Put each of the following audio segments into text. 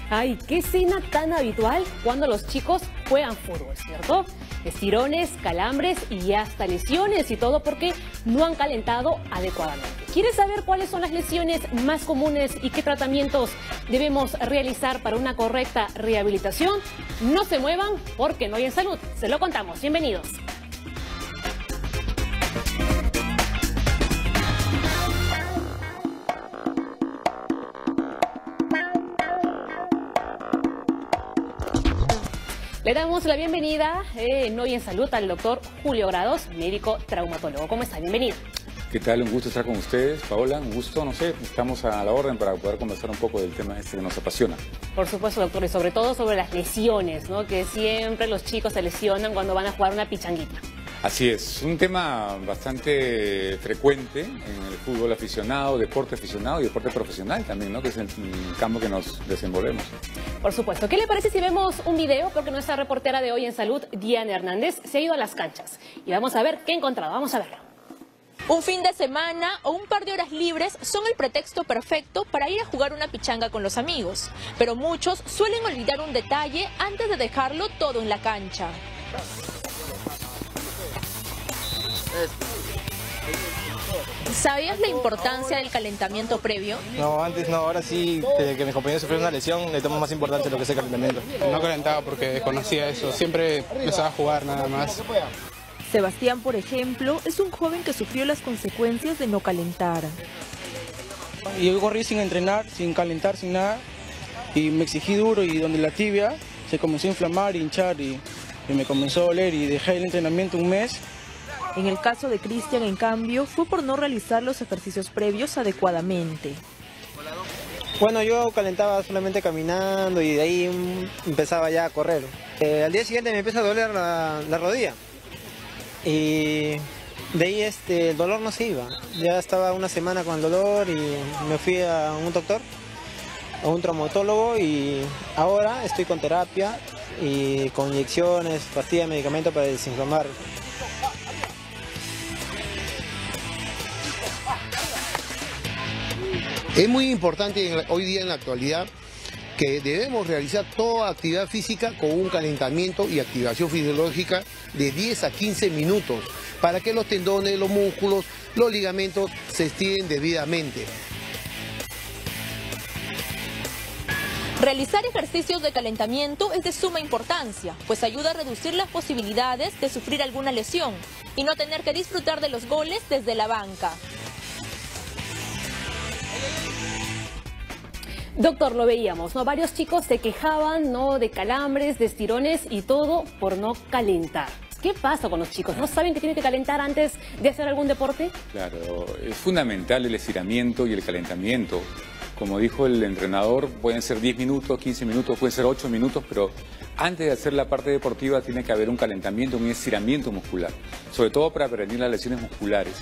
Ay, qué escena tan habitual cuando los chicos juegan fútbol, ¿cierto? Estirones, calambres y hasta lesiones y todo porque no han calentado adecuadamente. ¿Quieres saber cuáles son las lesiones más comunes y qué tratamientos debemos realizar para una correcta rehabilitación? No se muevan porque no hay en salud. Se lo contamos. Bienvenidos. Le damos la bienvenida en Hoy en Salud al doctor Julio Grados, médico traumatólogo. ¿Cómo está? Bienvenido. ¿Qué tal? Un gusto estar con ustedes, Paola. Un gusto, no sé, estamos a la orden para poder conversar un poco del tema este que nos apasiona. Por supuesto, doctor, y sobre todo sobre las lesiones, ¿no? Que siempre los chicos se lesionan cuando van a jugar una pichanguita. Así es, un tema bastante frecuente en el fútbol aficionado, deporte aficionado y deporte profesional también, ¿no? Que es el campo que nos desenvolvemos. Por supuesto. ¿Qué le parece si vemos un video? Porque nuestra reportera de Hoy en Salud, Diana Hernández, se ha ido a las canchas. Y vamos a ver qué ha encontrado. Vamos a verlo. Un fin de semana o un par de horas libres son el pretexto perfecto para ir a jugar una pichanga con los amigos. Pero muchos suelen olvidar un detalle antes de dejarlo todo en la cancha. ¿Sabías la importancia del calentamiento previo? No, antes no, ahora sí, desde que mis compañeros sufrieron una lesión, le tomo más importancia lo que es el calentamiento. No calentaba porque desconocía eso, siempre empezaba a jugar nada más. Sebastián, por ejemplo, es un joven que sufrió las consecuencias de no calentar. Y yo corrí sin entrenar, sin calentar, sin nada, y me exigí duro y donde la tibia se comenzó a inflamar, hinchar y me comenzó a doler y dejé el entrenamiento un mes. En el caso de Cristian, en cambio, fue por no realizar los ejercicios previos adecuadamente. Bueno, yo calentaba solamente caminando y de ahí empezaba ya a correr. Al día siguiente me empieza a doler la rodilla y de ahí el dolor no se iba. Ya estaba una semana con el dolor y me fui a un doctor, a un traumatólogo, y ahora estoy con terapia y con inyecciones, pastillas, medicamentos para desinflamar. Es muy importante hoy día en la actualidad que debemos realizar toda actividad física con un calentamiento y activación fisiológica de 10 a 15 minutos para que los tendones, los músculos, los ligamentos se estiren debidamente. Realizar ejercicios de calentamiento es de suma importancia, pues ayuda a reducir las posibilidades de sufrir alguna lesión y no tener que disfrutar de los goles desde la banca. Doctor, lo veíamos, ¿no? Varios chicos se quejaban, ¿no? De calambres, de estirones y todo por no calentar. ¿Qué pasa con los chicos? ¿No saben que tienen que calentar antes de hacer algún deporte? Claro, es fundamental el estiramiento y el calentamiento. Como dijo el entrenador, pueden ser 10 minutos, 15 minutos, pueden ser 8 minutos, pero antes de hacer la parte deportiva tiene que haber un calentamiento, un estiramiento muscular, sobre todo para prevenir las lesiones musculares.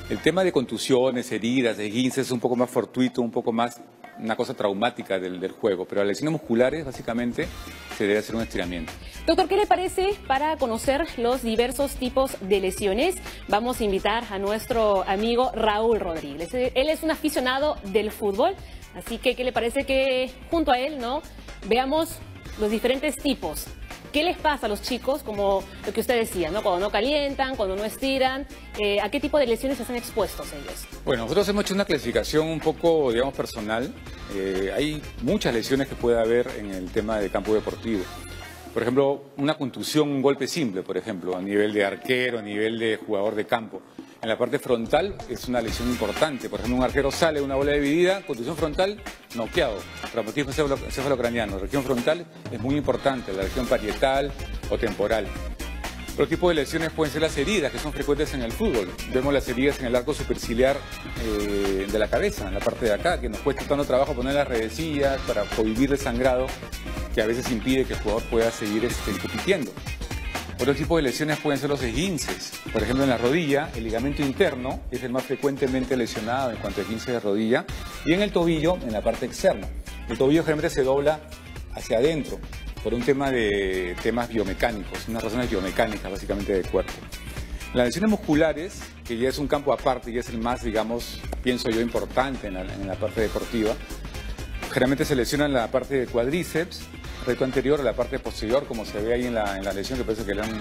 El tema de contusiones, heridas, esguinces es un poco más fortuito, un poco más una cosa traumática del juego, pero las lesiones musculares básicamente se debe hacer un estiramiento. Doctor, ¿qué le parece para conocer los diversos tipos de lesiones? Vamos a invitar a nuestro amigo Raúl Rodríguez. Él es un aficionado del fútbol, así que ¿qué le parece que junto a él, ¿no? Veamos los diferentes tipos? ¿Qué les pasa a los chicos, como lo que usted decía, ¿no? Cuando no calientan, cuando no estiran, ¿a qué tipo de lesiones están expuestos ellos? Bueno, nosotros hemos hecho una clasificación un poco, digamos, personal. Hay muchas lesiones que puede haber en el tema del campo deportivo. Por ejemplo, una contusión, un golpe simple, por ejemplo, a nivel de arquero, a nivel de jugador de campo. En la parte frontal es una lesión importante. Por ejemplo, un arquero sale de una bola dividida, contusión frontal, noqueado. Traumatismo encefalocraniano. Región frontal es muy importante, la región parietal o temporal. Otro tipo de lesiones pueden ser las heridas, que son frecuentes en el fútbol. Vemos las heridas en el arco superciliar de la cabeza, en la parte de acá, que nos cuesta tanto trabajo poner las redecillas para cohibir el sangrado, que a veces impide que el jugador pueda seguir compitiendo. Otro tipo de lesiones pueden ser los esguinces. Por ejemplo, en la rodilla, el ligamento interno es el más frecuentemente lesionado en cuanto a esguince de rodilla. Y en el tobillo, en la parte externa. El tobillo generalmente se dobla hacia adentro por un tema de temas biomecánicos, unas razones biomecánicas básicamente del cuerpo. Las lesiones musculares, que ya es un campo aparte y es el más, digamos, pienso yo, importante en la parte deportiva, generalmente se lesionan la parte de cuádriceps, recto anterior, la parte posterior, como se ve ahí en la lesión, que parece que le han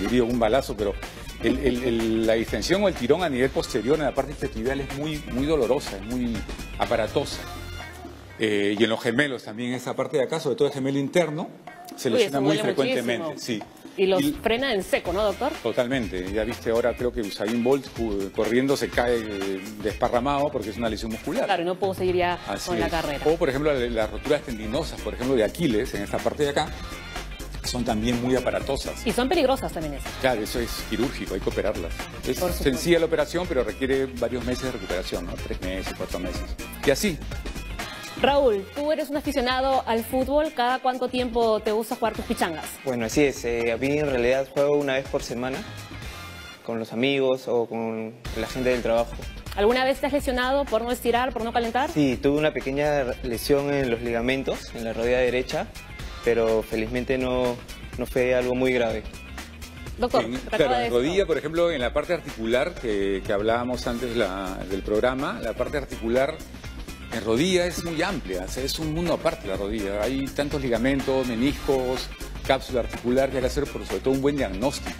herido un balazo, pero la distensión o el tirón a nivel posterior en la parte isquiotibial es muy dolorosa, es muy aparatosa. Y en los gemelos también, esa parte de acá, sobre todo el gemelo interno, se lesiona muy frecuentemente. Sí. Y los frena en seco, ¿no, doctor? Totalmente. Ya viste ahora, creo que Usain Bolt corriendo se cae desparramado porque es una lesión muscular. Claro, y no puedo seguir ya con la carrera. O, por ejemplo, las roturas tendinosas, por ejemplo, de Aquiles, en esta parte de acá, son también muy aparatosas. Y son peligrosas también esas. Claro, eso es quirúrgico, hay que operarlas. Es sencilla la operación, pero requiere varios meses de recuperación, ¿no? 3 meses, 4 meses. Y así. Raúl, tú eres un aficionado al fútbol. ¿Cada cuánto tiempo te gusta jugar tus pichangas? Bueno, así es. A mí en realidad juego una vez por semana con los amigos o con la gente del trabajo. ¿Alguna vez te has lesionado por no estirar, por no calentar? Sí, tuve una pequeña lesión en los ligamentos, en la rodilla derecha, pero felizmente no fue algo muy grave. Doctor, claro, en rodilla, por ejemplo, en la parte articular que hablábamos antes del programa, la parte articular en rodilla es muy amplia, o sea, es un mundo aparte la rodilla. Hay tantos ligamentos, meniscos, cápsula articular, que hay que hacer sobre todo un buen diagnóstico.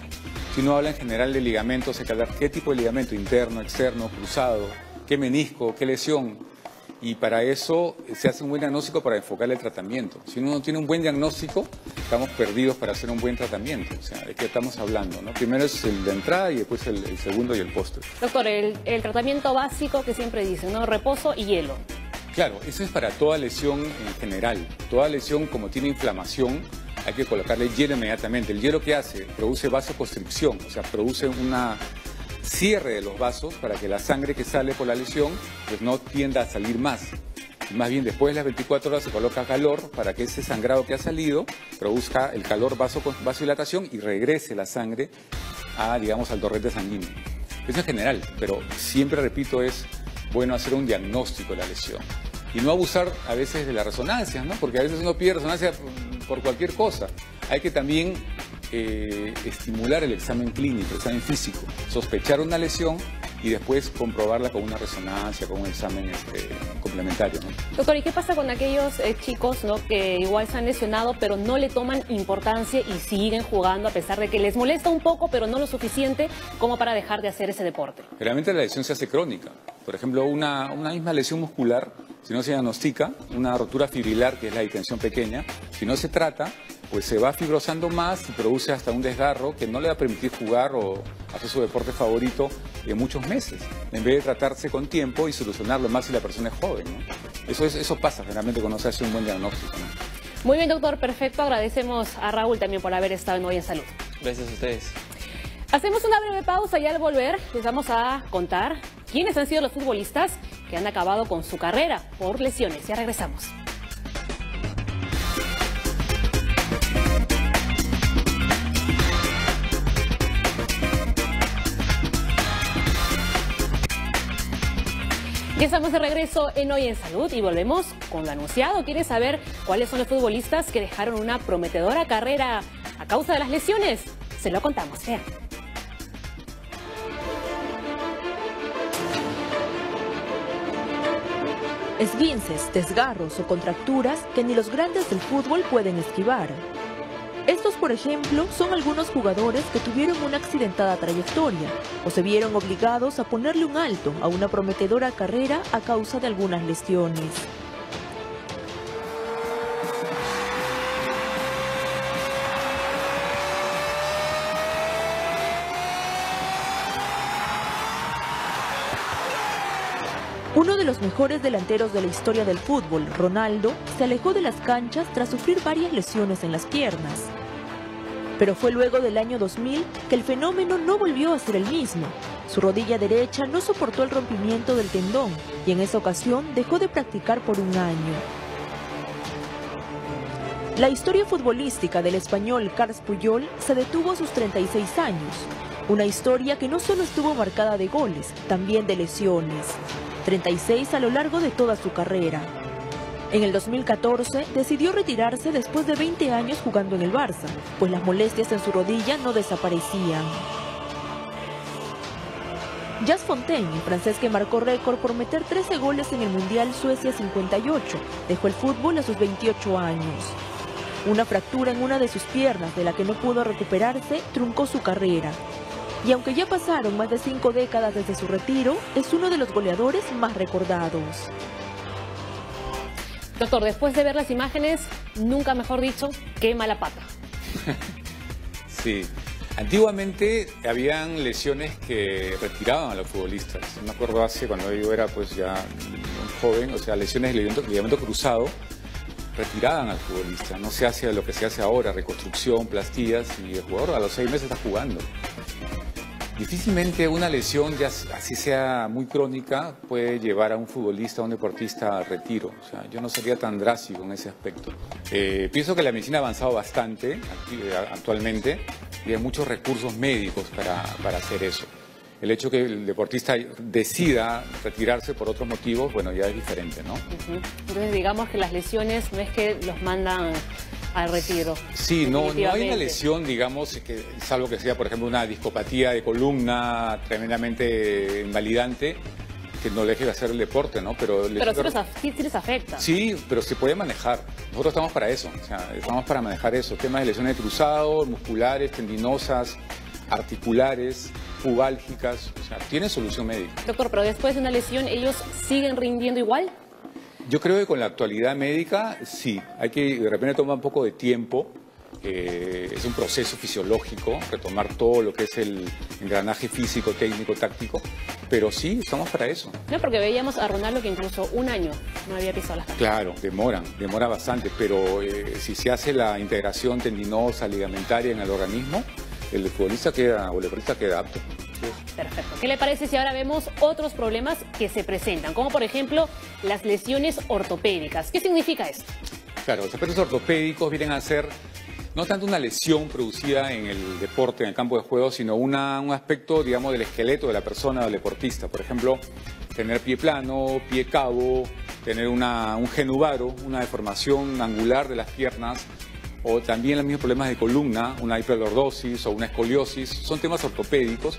Si uno habla en general de ligamentos, hay que hablar qué tipo de ligamento, interno, externo, cruzado, qué menisco, qué lesión. Y para eso se hace un buen diagnóstico para enfocar el tratamiento. Si uno no tiene un buen diagnóstico, estamos perdidos para hacer un buen tratamiento. O sea, ¿de qué estamos hablando, no? Primero es el de entrada y después el segundo y el postre. Doctor, el tratamiento básico que siempre dicen, ¿no? Reposo y hielo. Claro, eso es para toda lesión en general. Toda lesión, como tiene inflamación, hay que colocarle hielo inmediatamente. ¿El hielo qué hace? Produce vasoconstricción, o sea, produce una cierre de los vasos para que la sangre que sale por la lesión pues no tienda a salir más. Y más bien después de las 24 horas se coloca calor para que ese sangrado que ha salido produzca el calor, vasodilatación y regrese la sangre a, digamos, al torrente sanguíneo. Eso en general, pero siempre repito, es bueno hacer un diagnóstico de la lesión. Y no abusar a veces de las resonancias, ¿no? Porque a veces uno pide resonancia por cualquier cosa. Hay que también estimular el examen clínico, el examen físico, sospechar una lesión y después comprobarla con una resonancia, con un examen complementario, ¿no? Doctor, ¿y qué pasa con aquellos chicos, ¿no? que igual se han lesionado pero no le toman importancia y siguen jugando a pesar de que les molesta un poco pero no lo suficiente como para dejar de hacer ese deporte? Generalmente la lesión se hace crónica. Por ejemplo, una misma lesión muscular, si no se diagnostica, una rotura fibrilar, que es la distensión pequeña, si no se trata, pues se va fibrosando más y produce hasta un desgarro que no le va a permitir jugar o hacer su deporte favorito en muchos meses, en vez de tratarse con tiempo y solucionarlo más si la persona es joven, ¿no? Eso pasa generalmente cuando se hace un buen diagnóstico, ¿no? Muy bien, doctor, perfecto. Agradecemos a Raúl también por haber estado en Hoy en Salud. Gracias a ustedes. Hacemos una breve pausa y al volver les vamos a contar quiénes han sido los futbolistas que han acabado con su carrera por lesiones. Ya regresamos. Ya estamos de regreso en Hoy en Salud y volvemos con lo anunciado. ¿Quieres saber cuáles son los futbolistas que dejaron una prometedora carrera a causa de las lesiones? Se lo contamos, vean. Esguinces, desgarros o contracturas que ni los grandes del fútbol pueden esquivar. Estos, por ejemplo, son algunos jugadores que tuvieron una accidentada trayectoria o se vieron obligados a ponerle un alto a una prometedora carrera a causa de algunas lesiones. Uno de los mejores delanteros de la historia del fútbol, Ronaldo, se alejó de las canchas tras sufrir varias lesiones en las piernas. Pero fue luego del año 2000 que el fenómeno no volvió a ser el mismo. Su rodilla derecha no soportó el rompimiento del tendón y en esa ocasión dejó de practicar por un año. La historia futbolística del español Carles Puyol se detuvo a sus 36 años. Una historia que no solo estuvo marcada de goles, también de lesiones. 36 a lo largo de toda su carrera. En el 2014 decidió retirarse después de 20 años jugando en el Barça, pues las molestias en su rodilla no desaparecían. Jas Fontaine, el francés que marcó récord por meter 13 goles en el Mundial Suecia 58, dejó el fútbol a sus 28 años. Una fractura en una de sus piernas de la que no pudo recuperarse truncó su carrera. Y aunque ya pasaron más de 5 décadas desde su retiro, es uno de los goleadores más recordados. Doctor, después de ver las imágenes, nunca mejor dicho, qué mala pata. Sí. Antiguamente habían lesiones que retiraban a los futbolistas. Me acuerdo cuando yo era pues ya un joven, o sea, lesiones de ligamento cruzado retiraban al futbolista. No se hace lo que se hace ahora, reconstrucción, plastillas, y el jugador a los 6 meses está jugando. Difícilmente una lesión, ya así sea muy crónica, puede llevar a un futbolista, a un deportista a retiro. O sea, yo no sería tan drástico en ese aspecto. Pienso que la medicina ha avanzado bastante actualmente y hay muchos recursos médicos para hacer eso. El hecho que el deportista decida retirarse por otros motivos, bueno, ya es diferente, ¿no? Entonces, digamos que las lesiones no es que los mandan al retiro. Sí, no hay una lesión, digamos, que salvo que sea, por ejemplo, una discopatía de columna tremendamente invalidante, que no deje de hacer el deporte, ¿no? Pero sí les afecta. Sí, pero se puede manejar. Nosotros estamos para eso, o sea, estamos para manejar eso. Temas de lesiones de cruzado, musculares, tendinosas, articulares, pubálgicas, o sea, tiene solución médica. Doctor, pero después de una lesión, ¿ellos siguen rindiendo igual? Yo creo que con la actualidad médica, sí. Hay que, de repente toma un poco de tiempo, es un proceso fisiológico, retomar todo lo que es el engranaje físico, técnico, táctico, pero sí, estamos para eso. No, porque veíamos a Ronaldo que incluso 1 año no había pisado las canchas. Claro, demora bastante, pero si se hace la integración tendinosa, ligamentaria en el organismo, el futbolista queda, o el deportista queda apto. Perfecto. ¿Qué le parece si ahora vemos otros problemas que se presentan? Como por ejemplo las lesiones ortopédicas. ¿Qué significa esto? Claro, los aspectos ortopédicos vienen a ser no tanto una lesión producida en el deporte, en el campo de juego, sino un aspecto, digamos, del esqueleto de la persona o del deportista. Por ejemplo, tener pie plano, pie cabo, tener un genuvaro, una deformación angular de las piernas, o también los mismos problemas de columna, una hiperlordosis o una escoliosis. Son temas ortopédicos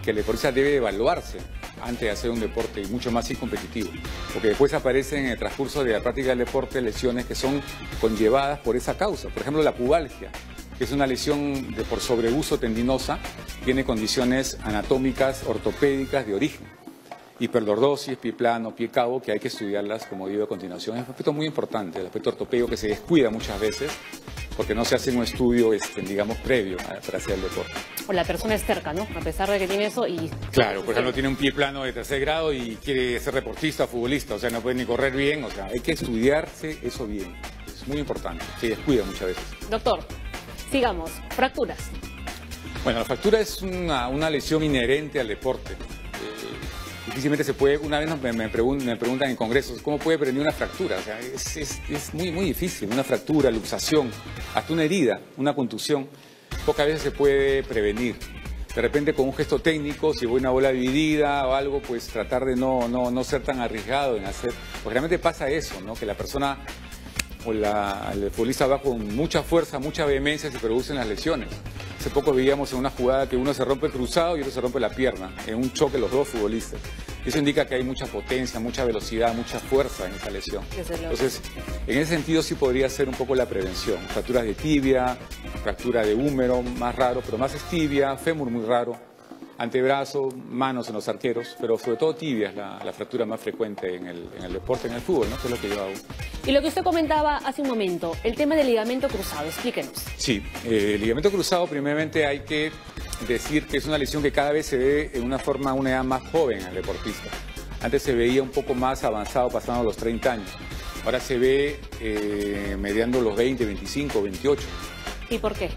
que el deportista debe evaluarse antes de hacer un deporte y mucho más competitivo, porque después aparecen en el transcurso de la práctica del deporte lesiones que son conllevadas por esa causa. Por ejemplo, la pubalgia, que es una lesión por sobreuso tendinosa, tiene condiciones anatómicas ortopédicas de origen. Hiperlordosis, pie plano, pie cabo, que hay que estudiarlas, como digo a continuación. Es un aspecto muy importante, el aspecto ortopédico, que se descuida muchas veces porque no se hace un estudio, digamos, previo para hacer el deporte. O la persona es terca, ¿no? A pesar de que tiene eso y... Claro, por ejemplo, tiene un pie plano de 3er grado y quiere ser deportista o futbolista, o sea, no puede ni correr bien, o sea, hay que estudiarse eso bien. Es muy importante, se descuida muchas veces. Doctor, sigamos. Fracturas. Bueno, la fractura es una lesión inherente al deporte. Difícilmente se puede, una vez me preguntan en congresos, ¿cómo puede prevenir una fractura? O sea, es muy difícil, una fractura, luxación, hasta una herida, una contusión, pocas veces se puede prevenir. De repente con un gesto técnico, si voy una bola dividida o algo, pues tratar de no ser tan arriesgado en hacer, porque realmente pasa eso, ¿no? Que la persona o el futbolista va con mucha fuerza, mucha vehemencia y se producen las lesiones. Hace poco veíamos en una jugada que uno se rompe el cruzado y otro se rompe la pierna, en un choque los dos futbolistas. Eso indica que hay mucha potencia, mucha velocidad, mucha fuerza en esa lesión. Entonces, en ese sentido sí podría ser un poco la prevención. Fracturas de tibia, fractura de húmero, más raro, pero más es tibia, fémur muy raro, antebrazo, manos en los arqueros, pero sobre todo tibia es la fractura más frecuente en el deporte, en el fútbol, ¿no? Que es lo que yo hago. Y lo que usted comentaba hace un momento, el tema del ligamento cruzado, explíquenos. Sí, el ligamento cruzado, primeramente hay que decir que es una lesión que cada vez se ve en una edad más joven al deportista. Antes se veía un poco más avanzado pasando los 30 años. Ahora se ve mediando los 20, 25, 28. ¿Y por qué?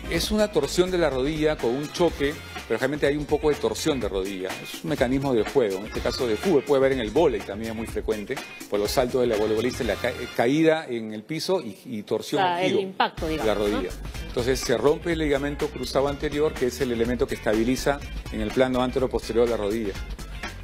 Es una torsión de la rodilla con un choque, pero realmente hay un poco de torsión de rodilla. Es un mecanismo del juego. En este caso de fútbol, puede haber en el vóley también es muy frecuente, por los saltos del voleibolista, la caída en el piso y torsión o giro, el impacto, digamos, de la rodilla. ¿No? Entonces se rompe el ligamento cruzado anterior, que es el elemento que estabiliza en el plano antero-posterior de la rodilla.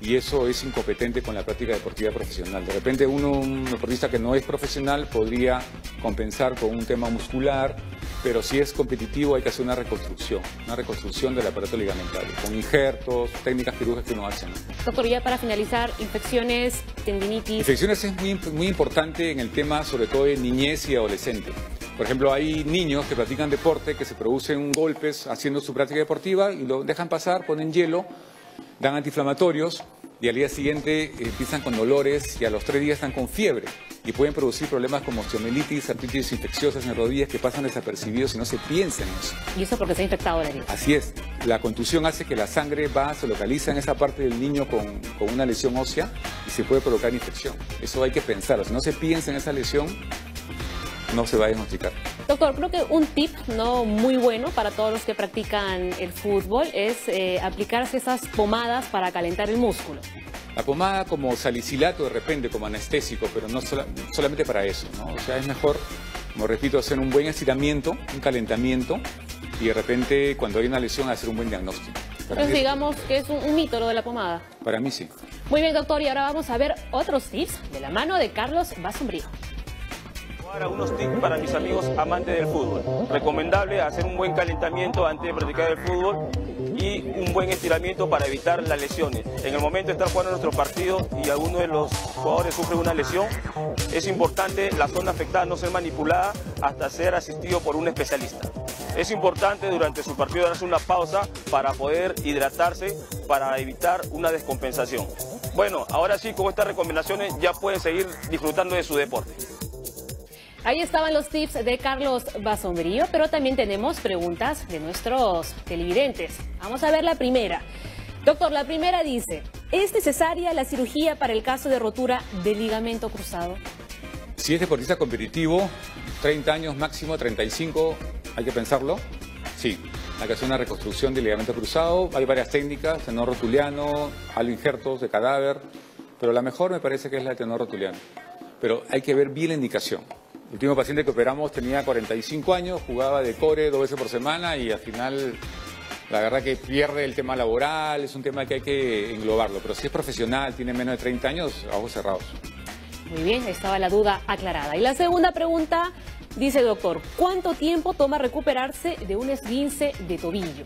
y eso es incompetente con la práctica deportiva profesional. De repente un deportista que no es profesional podría compensar con un tema muscular, pero si es competitivo hay que hacer una reconstrucción del aparato ligamentario, con injertos, técnicas quirúrgicas que uno hace, ¿no? Doctor, ya para finalizar, infecciones, tendinitis. Infecciones es muy importante en el tema, sobre todo de niñez y adolescente. Por ejemplo, hay niños que practican deporte, que se producen golpes haciendo su práctica deportiva y lo dejan pasar, ponen hielo, dan antiinflamatorios y al día siguiente empiezan con dolores y a los 3 días están con fiebre y pueden producir problemas como osteomielitis, artritis infecciosas en rodillas que pasan desapercibidos y no se piensa en eso. Y eso porque se ha infectado la herida. Así es, la contusión hace que la sangre se localiza en esa parte del niño con una lesión ósea y se puede provocar infección. Eso hay que pensarlo, si no se piensa en esa lesión, no se va a diagnosticar. Doctor, creo que un tip no muy bueno para todos los que practican el fútbol es aplicarse esas pomadas para calentar el músculo. La pomada como salicilato de repente, como anestésico, pero no solamente para eso, ¿no? O sea, es mejor, como repito, hacer un buen estiramiento, un calentamiento y de repente cuando hay una lesión hacer un buen diagnóstico. Entonces digamos que es un mito lo de la pomada. Para mí sí. Muy bien, doctor, y ahora vamos a ver otros tips de la mano de Carlos Basombrío. Ahora unos tips para mis amigos amantes del fútbol. Recomendable hacer un buen calentamiento antes de practicar el fútbol y un buen estiramiento para evitar las lesiones. En el momento de estar jugando nuestro partido y alguno de los jugadores sufre una lesión, es importante la zona afectada no ser manipulada hasta ser asistido por un especialista. Es importante durante su partido darse una pausa para poder hidratarse, para evitar una descompensación. Bueno, ahora sí, con estas recomendaciones ya pueden seguir disfrutando de su deporte. Ahí estaban los tips de Carlos Basombrío, pero también tenemos preguntas de nuestros televidentes. Vamos a ver la primera. Doctor, la primera dice, ¿es necesaria la cirugía para el caso de rotura de ligamento cruzado? Si es deportista competitivo, 30 años máximo, 35, hay que pensarlo. Sí, hay que hacer una reconstrucción del ligamento cruzado. Hay varias técnicas, tenor rotuliano, injertos de cadáver, pero la mejor me parece que es la de tenor rotuliano. Pero hay que ver bien la indicación. El último paciente que operamos tenía 45 años, jugaba de core 2 veces por semana y al final la verdad que pierde el tema laboral, es un tema que hay que englobarlo. Pero si es profesional, tiene menos de 30 años, ojos cerrados. Muy bien, estaba la duda aclarada. Y la segunda pregunta dice, doctor, ¿cuánto tiempo toma recuperarse de un esguince de tobillo?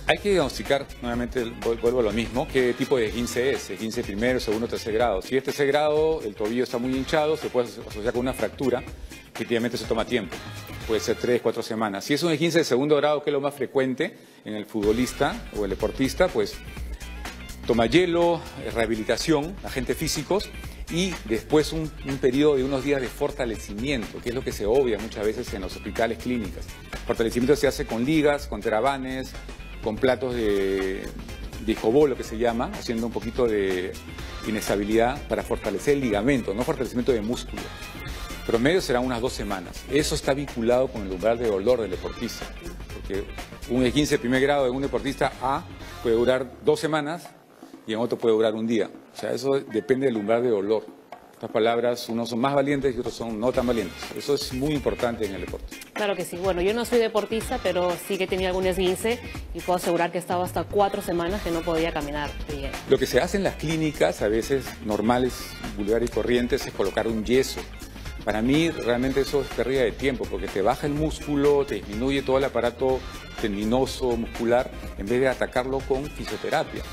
Hay que diagnosticar, nuevamente vuelvo a lo mismo, qué tipo de esguince es, esguince primero, segundo, tercer grado. Si es tercer grado, el tobillo está muy hinchado, se puede asociar con una fractura, que efectivamente se toma tiempo, puede ser 3, 4 semanas. Si es un esguince de segundo grado, que es lo más frecuente en el futbolista o el deportista, pues toma hielo, rehabilitación, agentes físicos y después un periodo de unos días de fortalecimiento, que es lo que se obvia muchas veces en los hospitales clínicas. Fortalecimiento se hace con ligas, con terabanes, con platos de discobolo que se llama, haciendo un poquito de inestabilidad para fortalecer el ligamento, no fortalecimiento de músculo. Promedio serán unas 2 semanas. Eso está vinculado con el umbral de dolor del deportista, porque un esguince de primer grado de un deportista A puede durar 2 semanas y en otro puede durar un día. O sea, eso depende del umbral de dolor. En otras palabras, unos son más valientes y otros son no tan valientes. Eso es muy importante en el deporte. Claro que sí. Bueno, yo no soy deportista, pero sí que tenía algún esguince y puedo asegurar que estaba hasta 4 semanas que no podía caminar bien. Lo que se hace en las clínicas, a veces normales, vulgares y corrientes, es colocar un yeso. Para mí, realmente eso es pérdida de tiempo, porque te baja el músculo, te disminuye todo el aparato tendinoso, muscular, en vez de atacarlo con fisioterapia.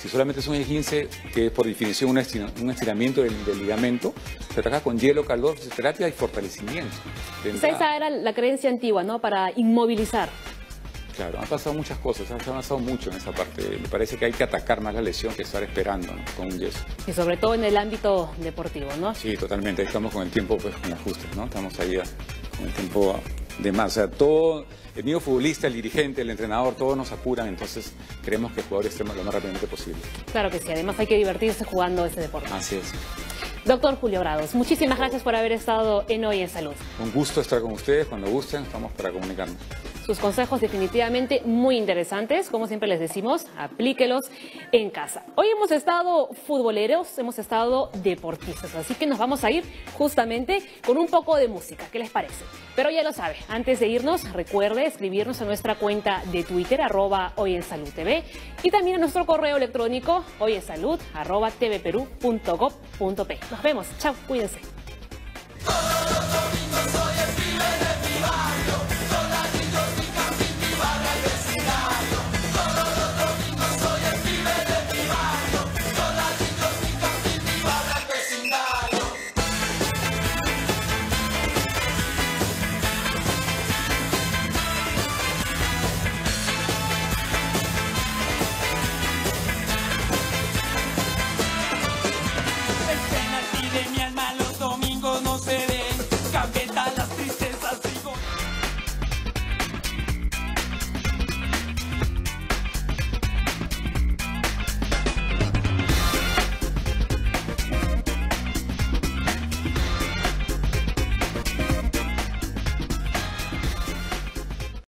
Si solamente es un esguince, que es por definición un estiramiento del ligamento, se trabaja con hielo, calor, fisioterapia y fortalecimiento. Esa era la creencia antigua, ¿no? Para inmovilizar. Claro, han pasado muchas cosas, se ha avanzado mucho en esa parte. Me parece que hay que atacar más la lesión que estar esperando, ¿no? Con un yeso. Y sobre todo en el ámbito deportivo, ¿no? Sí, totalmente. Ahí estamos con el tiempo, pues, con ajustes, ¿no? Estamos ahí con el tiempo de más. O sea, todo, el mismo futbolista, el dirigente, el entrenador, todos nos apuran, entonces queremos que el jugador esté lo más rápidamente posible. Claro que sí, además hay que divertirse jugando ese deporte. Así es. Doctor Julio Grados, muchísimas gracias por haber estado en Hoy en Salud. Un gusto estar con ustedes, cuando gusten, estamos para comunicarnos. sus consejos definitivamente muy interesantes. Como siempre les decimos, aplíquelos en casa. Hoy hemos estado futboleros, hemos estado deportistas, así que nos vamos a ir justamente con un poco de música. ¿Qué les parece? Pero ya lo sabe, antes de irnos, recuerde escribirnos a nuestra cuenta de Twitter, @hoyensaludtv, y también a nuestro correo electrónico hoyensalud@tvperú.gov.p. Nos vemos. Chao, cuídense.